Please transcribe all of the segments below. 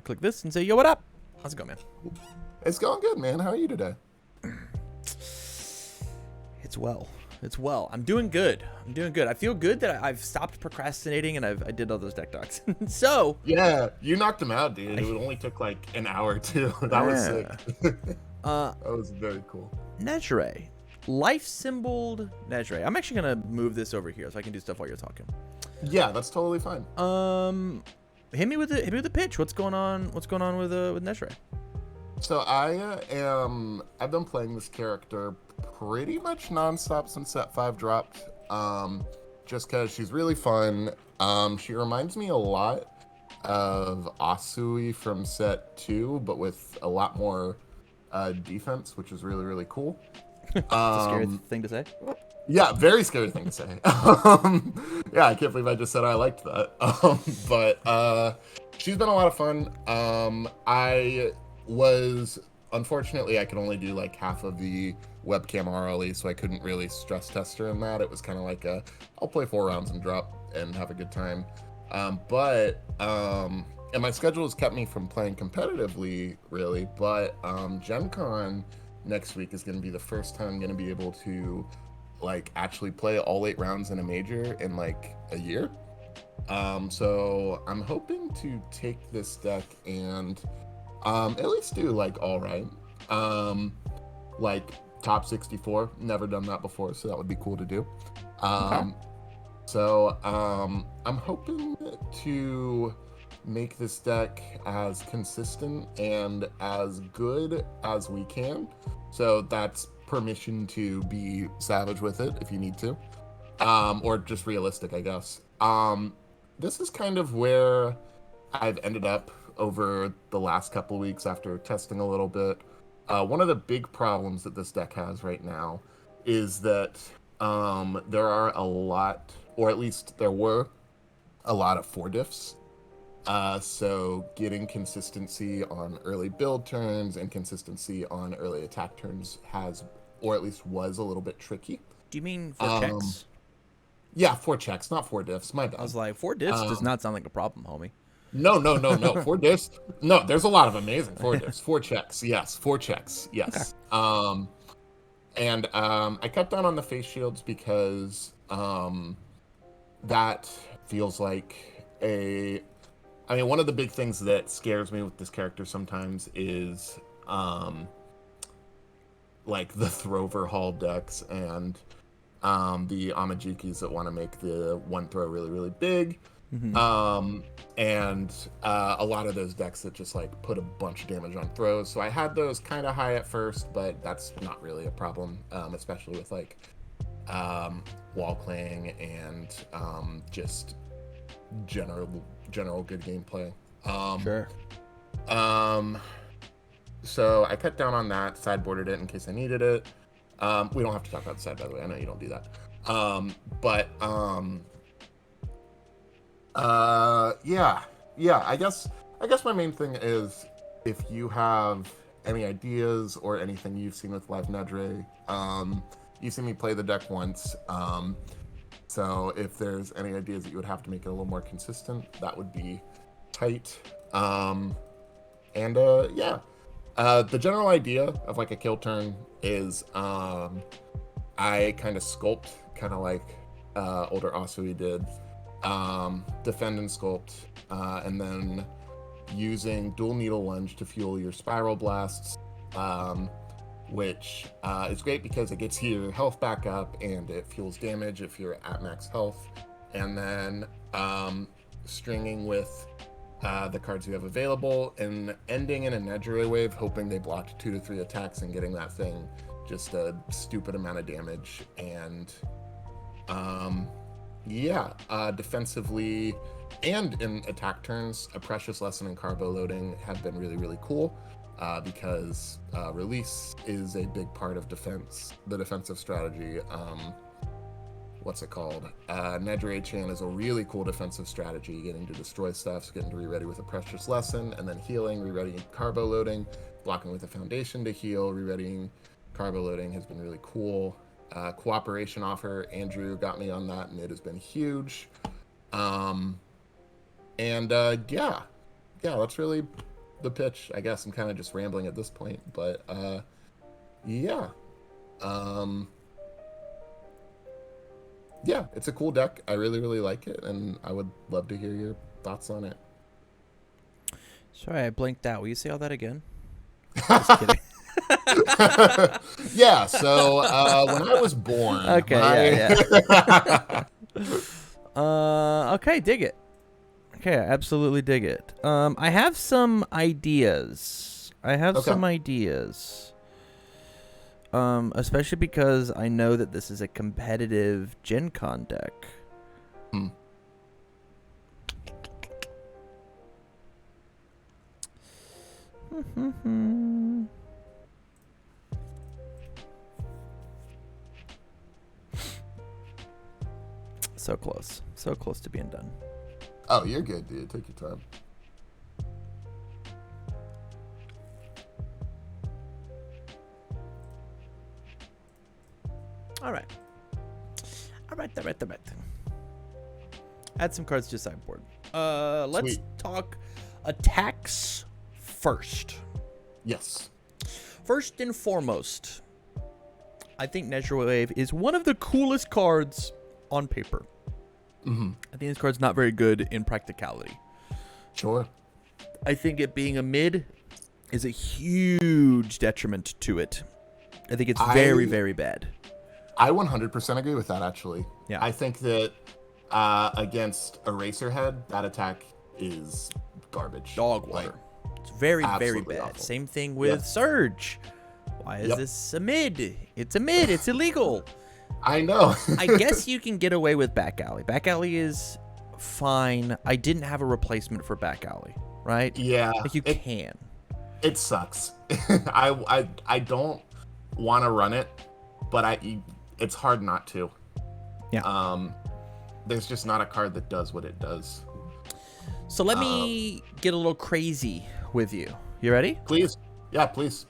click this and say, yo, what up? How's it going, man? It's going good, man. How are you today? It's well. I'm doing good. I feel good that I've stopped procrastinating and I did all those deck docs. So Yeah, you knocked him out, dude. It only took like an hour or two. That was sick. That was very cool. Nejire. Life symboled Nejire. I'm actually gonna move this over here so I can do stuff while you're talking. Yeah, that's totally fine. Hit me with the pitch. What's going on with Nejire? So I've been playing this character pretty much nonstop since set 5 dropped. Just because she's really fun. She reminds me a lot of Asui from set 2, but with a lot more defense, which is really, really cool. It's a scary thing to say. Yeah, very scary thing to say. Yeah, I can't believe I just said I liked that. But she's been a lot of fun. Unfortunately, I could only do like half of the webcam RLE, so I couldn't really stress test her in that. It was kind of like I'll play 4 rounds and drop and have a good time. And my schedule has kept me from playing competitively, really. But Gen Con next week is going to be the first time I'm going to be able to like actually play all 8 rounds in a major in like a year. So I'm hoping to take this deck and at least do like all right. Like top 64. Never done that before, so that would be cool to do. Okay. So I'm hoping to make this deck as consistent and as good as we can. So that's permission to be savage with it if you need to. Or just realistic, I guess. This is kind of where I've ended up over the last couple of weeks after testing a little bit. One of the big problems that this deck has right now is that there are a lot, or at least there were a lot of 4 diffs. So getting consistency on early build turns and consistency on early attack turns has, or at least was, a little bit tricky. Do you mean 4 checks? Yeah, 4 checks, not 4 diffs. My bad. I was like, 4 diffs does not sound like a problem, homie. No. 4 diffs. No, there's a lot of amazing 4 diffs. 4 checks, yes. 4 checks, yes. Okay. And I cut down on the face shields because that feels like one of the big things that scares me with this character sometimes is like the Throver Hall decks and the Amajikis that want to make the one throw really, really big. Mm-hmm. And a lot of those decks that just like put a bunch of damage on throws. So I had those kind of high at first, but that's not really a problem, especially with like wall playing and just general good gameplay. Sure. So I cut down on that, sideboarded it in case I needed it. We don't have to talk about the side, by the way. I know you don't do that. Yeah. I guess my main thing is if you have any ideas or anything you've seen with Live Nejire, you've seen me play the deck once. So if there's any ideas that you would have to make it a little more consistent, that would be tight. The general idea of like a kill turn is I kind of sculpt, kind of like older Asui did, defend and sculpt, and then using dual needle lunge to fuel your spiral blasts, which is great because it gets your health back up and it fuels damage if you're at max health, and then stringing with the cards you have available and ending in a Nejire wave, hoping they blocked 2 to 3 attacks and getting that thing just a stupid amount of damage. And defensively and in attack turns, a Precious Lesson and Carbo loading have been really, really cool because release is a big part of the defensive strategy. What's it called? Nejire Chan is a really cool defensive strategy, getting to destroy stuff, getting to re-ready with a Precious Lesson, and then healing, re-readying Carbo loading, blocking with a Foundation to heal, re-readying Carbo loading has been really cool. Cooperation offer, Andrew got me on that, and it has been huge. That's really the pitch. I guess I'm kind of just rambling at this point, but yeah. Yeah, it's a cool deck. I really, really like it, and I would love to hear your thoughts on it. Sorry, I blinked out. Will you say all that again? Just kidding. Yeah, so when I was born... Okay, okay, dig it. Okay, I absolutely dig it. I have some ideas. Especially because I know that this is a competitive Gen Con deck. So close. So close to being done. Oh, you're good, dude. Take your time. All right. Add some cards to your sideboard. Let's talk attacks first. Yes. First and foremost, I think Nejire Wave is one of the coolest cards on paper. I think this card's not very good in practicality. Sure. I think it being a mid is a huge detriment to it. I think it's very, very bad. I 100% agree with that, actually. Yeah. I think that against Eraserhead, that attack is garbage. Dog water. It's very, very bad. Awful. Same thing with Surge. Why is this a mid? It's a mid. It's illegal. I know. I guess you can get away with Back Alley. Back Alley is fine. I didn't have a replacement for Back Alley, right? Yeah. Like you can. It sucks. I don't want to run it, but it's hard not to. Yeah. There's just not a card that does what it does. So let me get a little crazy with you. You ready? Please. Yeah, please.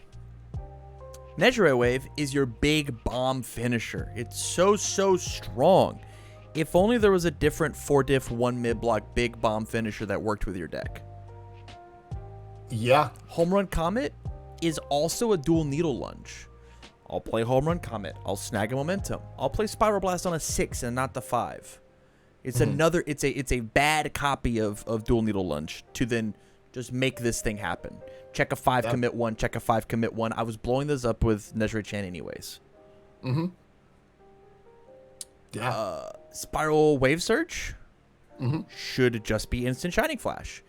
Nejire Wave is your big bomb finisher. It's so strong. If only there was a different 4-diff 1 mid-block big bomb finisher that worked with your deck. Yeah. Home Run Comet is also a dual needle lunge. I'll play Home Run Comet. I'll snag a momentum. I'll play Spiral Blast on a 6 and not the 5. It's another. It's a bad copy of dual needle lunge to then just make this thing happen. Check a 5, commit 1. Check a 5, commit 1. I was blowing this up with Nejire Chan anyways. Yeah. Spiral Wave Surge should just be instant Shining Flash.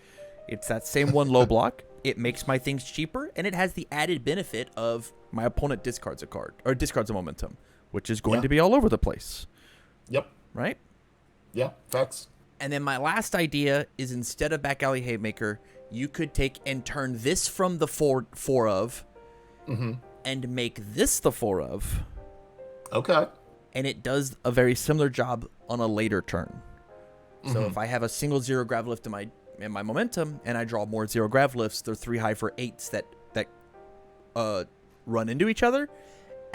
It's that same one low block. It makes my things cheaper, and it has the added benefit of my opponent discards a card or discards a momentum, which is going to be all over the place. Yep. Right? Yeah. Facts. And then my last idea is instead of Back Alley Haymaker, you could take and turn this from the four of and make this the 4 of. Okay. And it does a very similar job on a later turn. So if I have a single 0 grav lift in my momentum and I draw more 0 grav lifts, they're 3 high for 8s that run into each other.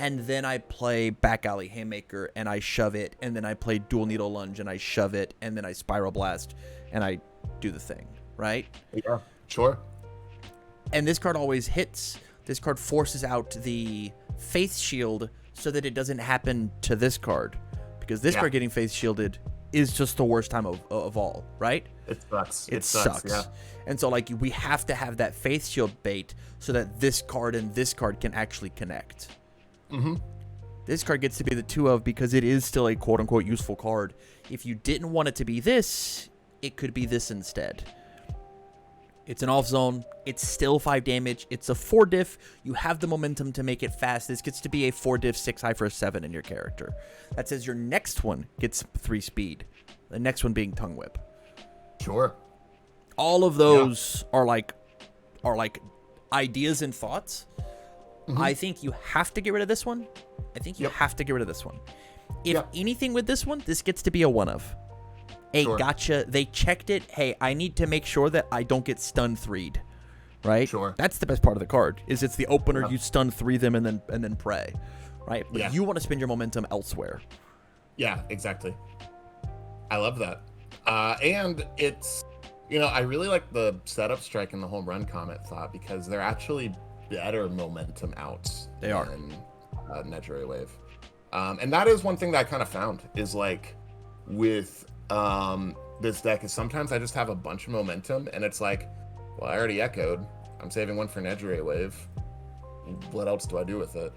And then I play Back Alley Haymaker and I shove it, and then I play Dual Needle Lunge and I shove it, and then I Spiral Blast and I do the thing, right? Yeah, sure. And this card always hits. This card forces out the Faith Shield so that it doesn't happen to this card. Because this card getting Faith Shielded is just the worst time of all, right? It sucks. It sucks. Yeah. And so, like, we have to have that Faith Shield bait so that this card and this card can actually connect. This card gets to be the 2 of because it is still a quote-unquote useful card. If you didn't want it to be this, it could be this instead. It's an off-zone. It's still 5 damage. It's a 4-diff. You have the momentum to make it fast. This gets to be a 4-diff 6 high for a 7 in your character. That says your next one gets 3 speed. The next one being Tongue Whip. Sure. All of those are like ideas and thoughts. I think you have to get rid of this one. I think you have to get rid of this one. If anything with this one, this gets to be a 1 of. Hey, gotcha. They checked it. Hey, I need to make sure that I don't get stun 3'd. Right? Sure. That's the best part of the card. Is it's the opener, you stun 3 them and then pray. Right? But you want to spend your momentum elsewhere. Yeah, exactly. I love that. And it's I really like the setup strike and the home run comet thought because they're actually better momentum outs. They are. Than Nejire Wave. And that is one thing that I kind of found is like with this deck is sometimes I just have a bunch of momentum and it's like, well, I already echoed. I'm saving one for Nejire Wave. What else do I do with it?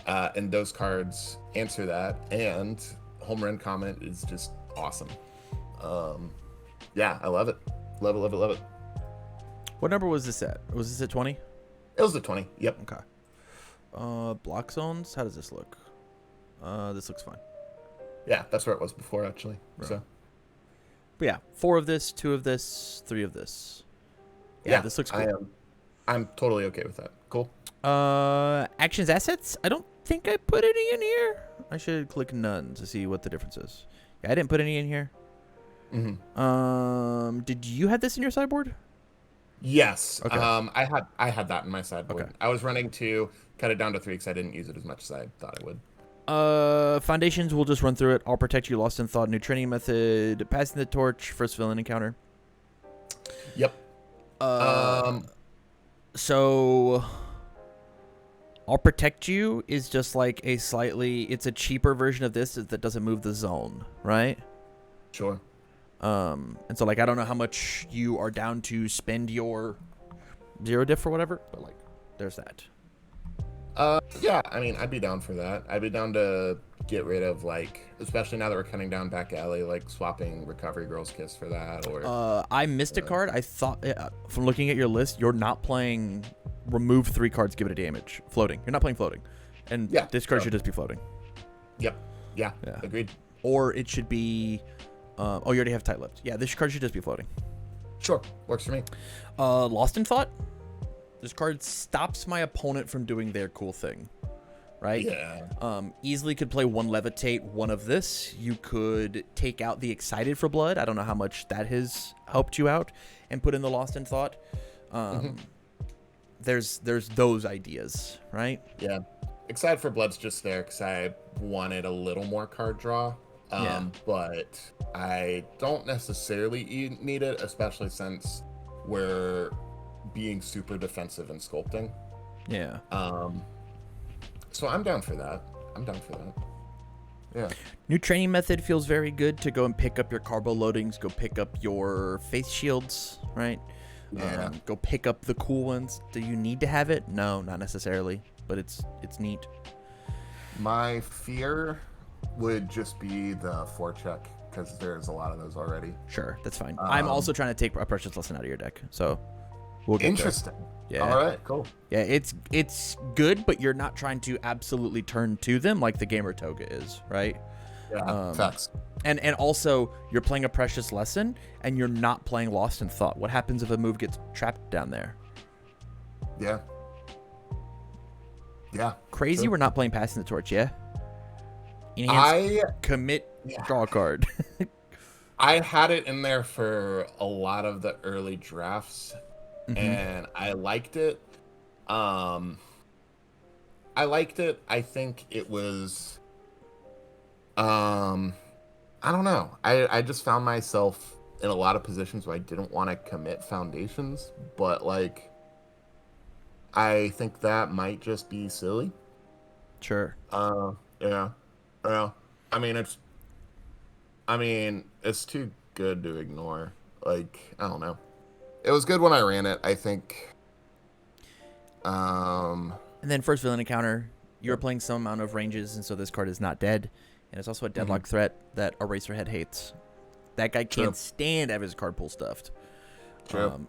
And those cards answer that. And home run comet is just awesome. Yeah, I love it. Love it, love it, love it. What number was this at? Was this at 20? It was a 20. Yep. Okay. Block zones. How does this look? This looks fine. Yeah, that's where it was before, actually. Right. So. But yeah, 4 of this, 2 of this, 3 of this. Yeah, this looks cool. I'm totally okay with that. Cool. Actions assets. I don't think I put any in here. I should click none to see what the difference is. Yeah, I didn't put any in here. Mm-hmm. Did you have this in your sideboard? Yes. Okay. I had that in my sideboard. Okay. I was running 2, cut it down to 3 because I didn't use it as much as I thought I would. Foundations, we'll just run through it. I'll protect you, Lost in Thought, new training method, passing the torch, first villain encounter. Yep. So I'll protect you is just like it's a cheaper version of this that doesn't move the zone, right? Sure. And so like I don't know how much you are down to spend your 0 diff or whatever, but like there's that. Yeah, I mean, I'd be down for that. I'd be down to get rid of, like, especially now that we're cutting down back alley, like swapping Recovery Girl's Kiss for that. Or I missed a card. I thought from looking at your list, you're not playing remove 3 cards, give it a damage. Floating. You're not playing floating. And this card should just be floating. Yep. Yeah. Agreed. Or it should be you already have tight lipped. Yeah, this card should just be floating. Sure. Works for me. Lost in Thought. This card stops my opponent from doing their cool thing, right? Yeah. Easily could play 1 Levitate, 1 of this. You could take out the Excited for Blood. I don't know how much that has helped you out, and put in the Lost in Thought. There's those ideas, right? Yeah. Excited for Blood's just there because I wanted a little more card draw. But I don't necessarily need it, especially since we're being super defensive and sculpting. Yeah. So I'm down for that. Yeah. New training method feels very good to go and pick up your Cardwell loadings, go pick up your face shields, right? Yeah. Go pick up the cool ones. Do you need to have it? No, not necessarily, but it's neat. My fear would just be the forecheck because there's a lot of those already. Sure, that's fine. I'm also trying to take a Precious Lesson out of your deck, so we'll get interesting. There. Yeah. All right. Cool. Yeah, it's good, but you're not trying to absolutely turn to them like the Gamer Toga is, right? Yeah. Facts. And also you're playing a Precious Lesson and you're not playing Lost in Thought. What happens if a move gets trapped down there? Yeah. Yeah. Crazy. Sure. We're not playing Passing the Torch. Yeah. Commit. Draw a card. I had it in there for a lot of the early drafts, and I liked it. I think it was. I don't know. I just found myself in a lot of positions where I didn't want to commit foundations, but like, I think that might just be silly. Sure. Yeah. Well, I mean, it's too good to ignore. Like, I don't know. It was good when I ran it, I think. And then first villain encounter, you're playing some amount of ranges, and so this card is not dead. And it's also a deadlock threat that Eraserhead hates. That guy can't stand to have his card pool stuffed.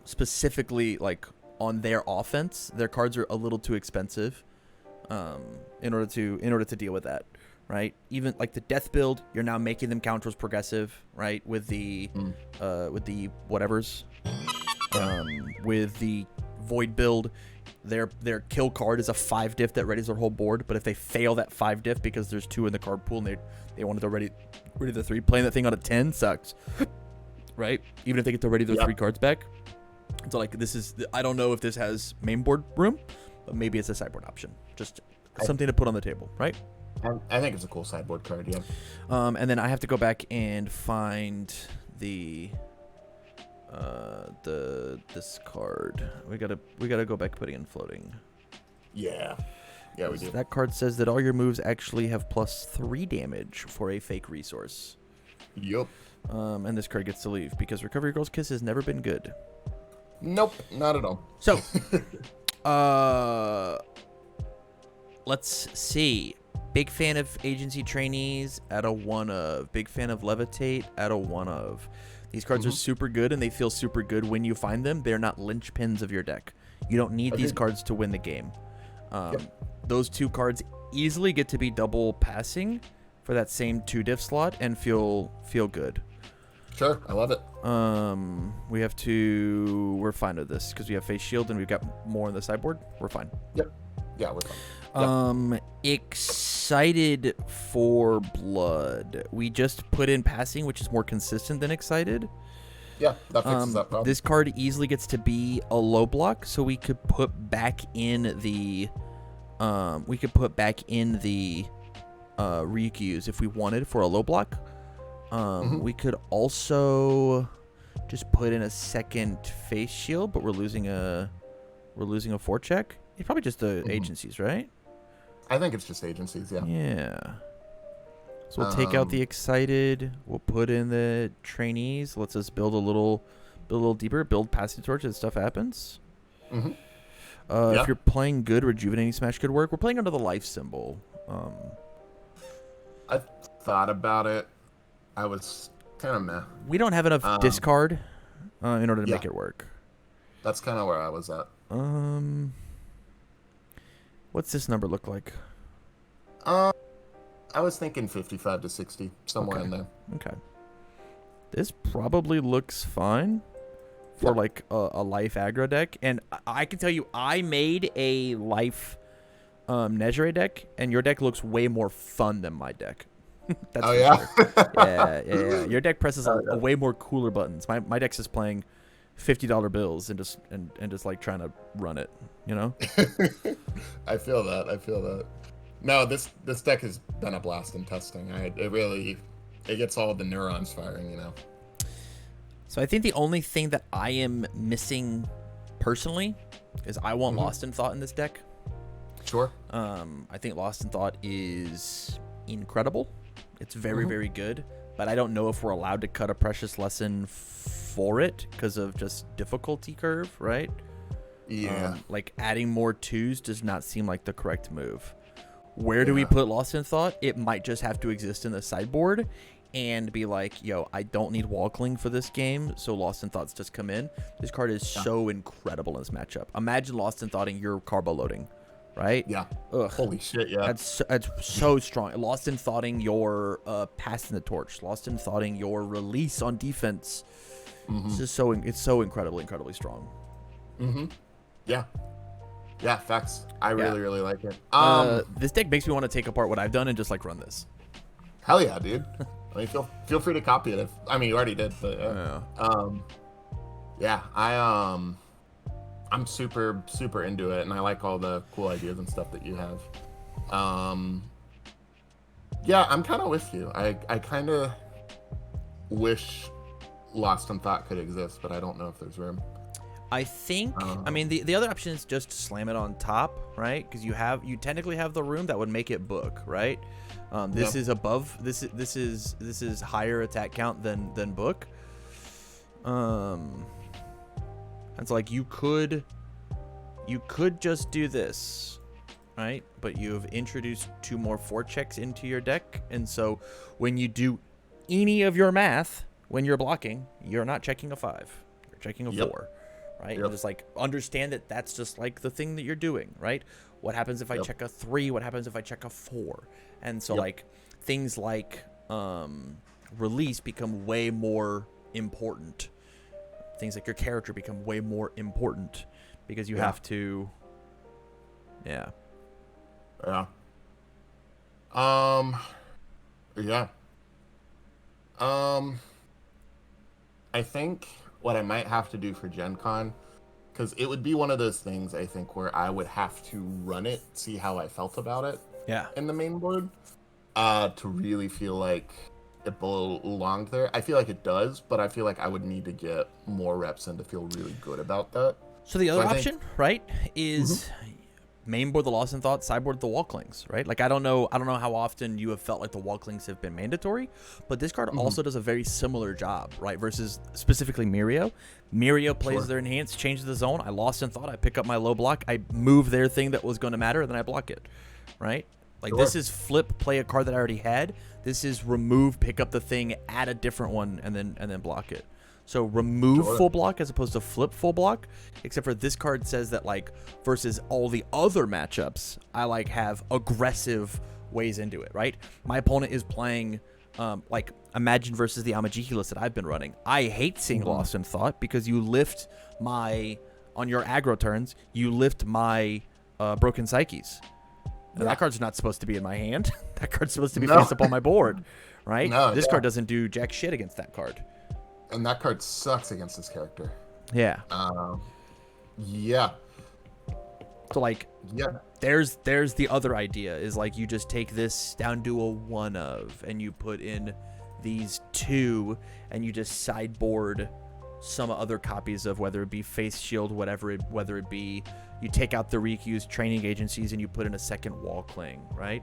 Specifically, like, on their offense, their cards are a little too expensive in order to deal with that. Right, even like the death build, you're now making them counters progressive, right? With the whatevers, with the void build, their kill card is a 5 diff that readies their whole board. But if they fail that 5 diff because there's 2 in the card pool and they wanted to ready the 3, playing that thing on a 10 sucks, right? Even if they get to ready their 3 cards back. So like I don't know if this has main board room, but maybe it's a sideboard option, just something to put on the table, right? I think it's a cool sideboard card, yeah. And then I have to go back and find the this card. We gotta go back putting in floating. Yeah. Yeah, we do. That card says that all your moves actually have +3 damage for a fake resource. Yup. And this card gets to leave because Recovery Girl's Kiss has never been good. Nope, not at all. So, let's see. Big fan of Agency Trainees at a 1 of. Big fan of Levitate at a 1 of. These cards are super good, and they feel super good when you find them. They're not linchpins of your deck. You don't need these cards to win the game. Those 2 cards easily get to be double passing for that same 2 diff slot and feel good. Sure, I love it. We're fine with this because we have Face Shield and we've got more on the sideboard. We're fine. Yep. Yeah, we're fine. Excited for Blood. We just put in passing, which is more consistent than Excited. Yeah, that fixes that problem. This card easily gets to be a low block, so we could put back in the Ryukyus if we wanted for a low block. We could also just put in a second Face Shield, but we're losing a 4-check. It's probably just the agencies, right? I think it's just agencies, yeah. Yeah. So we'll take out the Excited. We'll put in the Trainees. Lets us build a little deeper. Build Passing Torch as stuff happens. If you're playing good, Rejuvenating Smash could work. We're playing under the life symbol. I thought about it. I was kind of meh. We don't have enough discard in order to make it work. That's kind of where I was at. What's this number look like? I was thinking 55 to 60, somewhere in there. Okay. This probably looks fine for like a life aggro deck. And I can tell you, I made a life Nejire deck, and your deck looks way more fun than my deck. That's sure. Yeah. Your deck presses a way more cooler buttons. My deck's just playing $50 bills and just like trying to run it, you know? I feel that. No, this deck has been a blast in testing. It gets all the neurons firing, you know. So I think the only thing that I am missing personally is I want Lost in Thought in this deck. Sure. I think Lost in Thought is incredible. It's very, very good, but I don't know if we're allowed to cut a Precious Lesson for it because of just difficulty curve, right? Yeah. Like adding more 2s does not seem like the correct move. Where do we put Lost in Thought? It might just have to exist in the sideboard and be like, yo, I don't need Walkling for this game, so Lost in Thoughts just come in. This card is so incredible in this matchup. Imagine Lost in Thoughting your Carbo loading, right? Yeah. Ugh. Holy shit, yeah. That's so strong. Lost in Thoughting your Passing the Torch. Lost in Thoughting your Release on defense. It's just so incredibly strong. Yeah. Yeah, facts. I really like it. This deck makes me want to take apart what I've done and just like run this. Hell yeah, dude. I mean, feel free to copy it. You already did, but I'm super into it, and I like all the cool ideas and stuff that you have. Yeah, I'm kind of with you. I kind of wish Lost in Thought could exist, but I don't know if there's room. I think, the other option is just to slam it on top, right? Because you technically have the room that would make it book, right? This is above. This is higher attack count than book. And so like you could just do this, right? But you've introduced 2 more 4-checks into your deck, and so when you do any of your math when you're blocking, you're not checking a 5, you're checking a 4. Right? And just like understand that that's just like the thing that you're doing, right? What happens if I check a 3? What happens if I check a 4? And so like things like release become way more important. Things like your character become way more important because you have to. Yeah. I think what I might have to do for Gen Con, because it would be one of those things, I think, where I would have to run it, see how I felt about it in the main board, to really feel like it belonged there. I feel like it does, but I feel like I would need to get more reps in to feel really good about that. So the other I option, right, is mainboard the Lost in Thought, sideboard the Walklings, right? Like I don't know how often you have felt like the Walklings have been mandatory, but this card also does a very similar job, right? Versus specifically Mirio. Mirio plays their enhance, changes the zone. I Lost in Thought, I pick up my low block, I move their thing that was going to matter, and then I block it, right? Like this is flip, play a card that I already had. This is remove, pick up the thing, add a different one, and then block it. So remove full block as opposed to flip full block, except for this card says that like versus all the other matchups, I like have aggressive ways into it, right? My opponent is playing like Imagine versus the MHACCG list that I've been running. I hate seeing Lost in Thought because you lift my, on your aggro turns, you lift my Broken Psyches. Now, that card's not supposed to be in my hand. That card's supposed to be face up on my board, right? This card doesn't do jack shit against that card. And that card sucks against this character. Yeah. Yeah. So like, there's the other idea is like you just take this down to a 1 of, and you put in these 2, and you just sideboard some other copies of whether it be Face Shield, whether it be you take out the Riku's training agencies and you put in a second Walkling, right?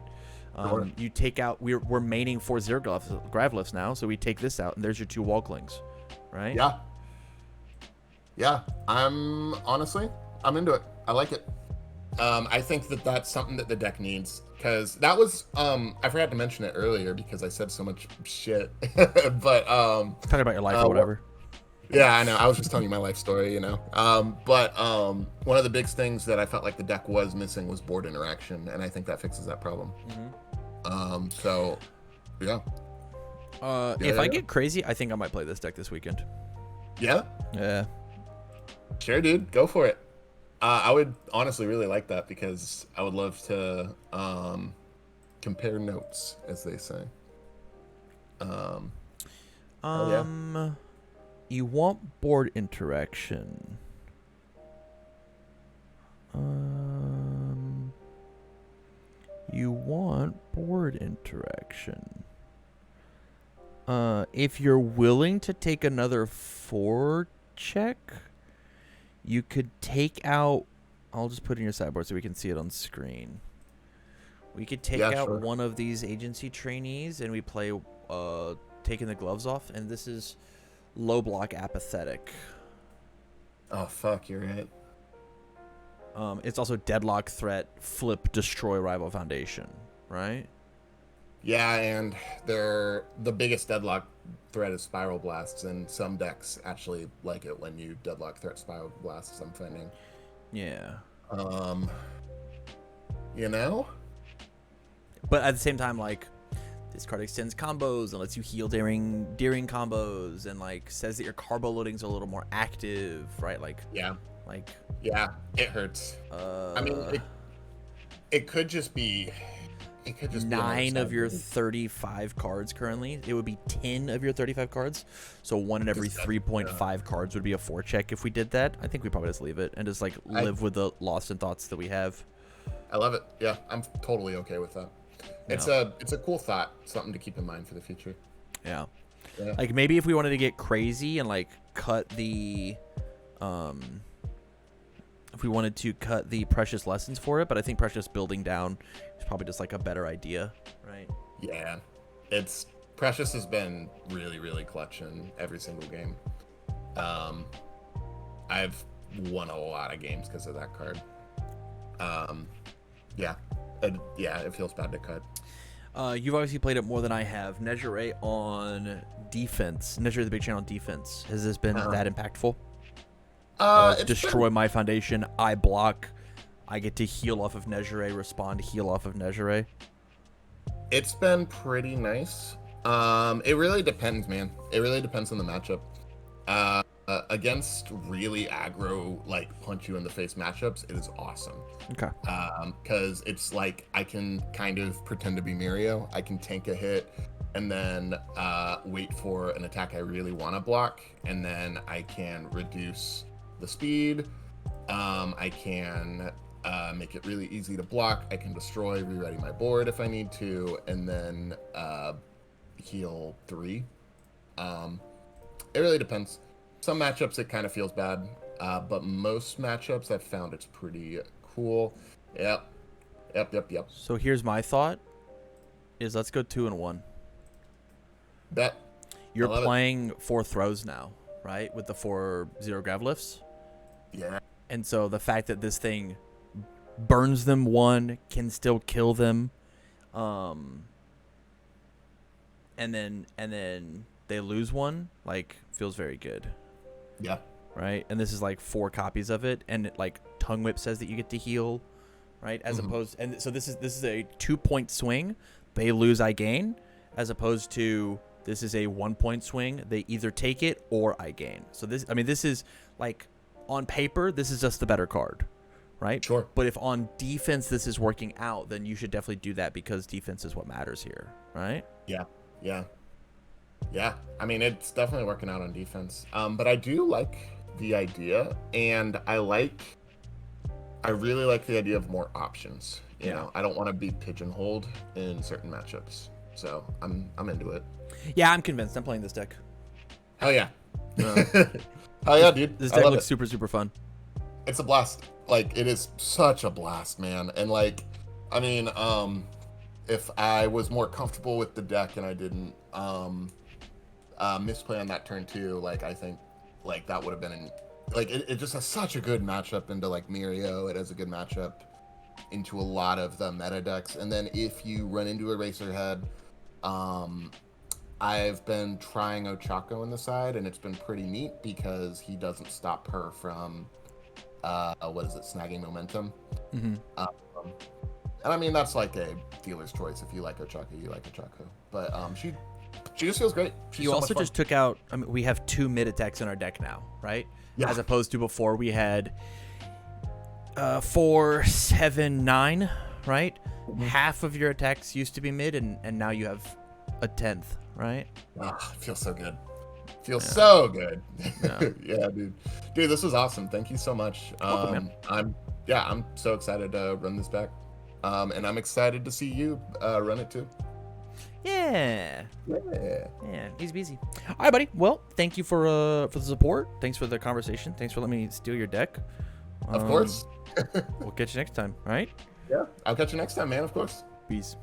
You take out we're maining 4 Gravlifts now, so we take this out, and there's your 2 Walklings. Right? Yeah. I'm into it. I like it. I think that that's something that the deck needs, because that was I forgot to mention it earlier because I said so much shit. But talking about your life or whatever. Yeah, I know. I was just telling you my life story, you know. But one of the big things that I felt like the deck was missing was board interaction, and I think that fixes that problem. So yeah. If I get crazy, I think I might play this deck this weekend. Yeah? Yeah. Sure, dude. Go for it. I would honestly really like that because I would love to compare notes, as they say. You want board interaction. You want board interaction. If you're willing to take another 4 check, you could take out... I'll just put it in your sideboard so we can see it on screen. We could take out one of these agency trainees, and we play taking the gloves off, and this is low block apathetic. Oh, fuck, you're right. It's also deadlock threat, flip, destroy rival foundation, right? Yeah, and the biggest deadlock threat is Spiral Blasts, and some decks actually like it when you deadlock threat Spiral Blasts, I'm finding. Yeah. You know? But at the same time, like, this card extends combos and lets you heal during combos, and like says that your carbo loadings are a little more active, right? Like, yeah, it hurts. I mean, it could just be 9 of your 35 cards currently. It would be 10 of your 35 cards. So 1 in every 3.5 cards would be a 4 check if we did that. I think we probably just leave it and just like live with the Lost in Thoughts that we have. I love it. Yeah, I'm totally okay with that. It's a cool thought, something to keep in mind for the future. Yeah. Like maybe if we wanted to get crazy and like cut the if we wanted to cut the Precious Lessons for it, but I think Precious building down is probably just like a better idea, right? Yeah. It's Precious has been really, really clutch in every single game. I've won a lot of games because of that card. It feels bad to cut. You've obviously played it more than I have. Nejire on defense. Nejire the big channel on defense. Has this been that impactful? Destroy my foundation. I block. I get to heal off of Nejire. Respond. Heal off of Nejire. It's been pretty nice. It really depends, man. It really depends on the matchup. Against really aggro, like punch you in the face matchups, it is awesome. Okay. Because it's like I can kind of pretend to be Mirio. I can tank a hit and then wait for an attack I really want to block, and then I can reduce the speed. I can make it really easy to block. I can destroy, rewriting my board if I need to, and then heal 3. It really depends. Some matchups it kind of feels bad, but most matchups I've found it's pretty cool. Yep. So here's my thought: is let's go 2 and 1. Bet. You're playing 4 throws now, right? With the 4 0 grav lifts. Yeah. And so the fact that this thing burns them 1, can still kill them, and then they lose 1, like, feels very good. Yeah. Right? And this is like 4 copies of it, and it, like, Tongue Whip says that you get to heal, right? As opposed, and so this is a 2-point swing. They lose, I gain, as opposed to this is a 1-point swing. They either take it or I gain. So this is like, on paper, this is just the better card, right? Sure. But if on defense this is working out, then you should definitely do that, because defense is what matters here, right? Yeah. I mean, it's definitely working out on defense. But I do like the idea, and I really like the idea of more options. You know, I don't want to be pigeonholed in certain matchups. So I'm into it. Yeah, I'm convinced. I'm playing this deck. Hell yeah. Hell yeah, dude. This deck looks super, super fun. It's a blast. Like, it is such a blast, man. And, like, I mean, if I was more comfortable with the deck and I didn't misplay on that turn 2, like, I think, like, that would have been it just has such a good matchup into, like, Mirio. It has a good matchup into a lot of the meta decks. And then if you run into Eraserhead, I've been trying Ochako in the side, and it's been pretty neat because he doesn't stop her from snagging momentum. Mm-hmm. And I mean, that's like a dealer's choice. If you like Ochako, you like Ochako. But she just feels great. She's You so also much fun. just took out, I mean, we have 2 mid attacks in our deck now, right? Yeah. As opposed to before we had 4, 7, 9, right? Mm-hmm. Half of your attacks used to be mid, and now you have a 10th, right? Ah, it feels so good. Feels so good. Yeah. Yeah, dude. Dude, this was awesome. Thank you so much. Welcome, man. I'm so excited to run this deck. And I'm excited to see you run it too. Yeah. Yeah. Yeah, easy peasy. All right, buddy. Well, thank you for the support. Thanks for the conversation. Thanks for letting me steal your deck. Of course. We'll catch you next time, all right? Yeah. I'll catch you next time, man. Of course. Peace.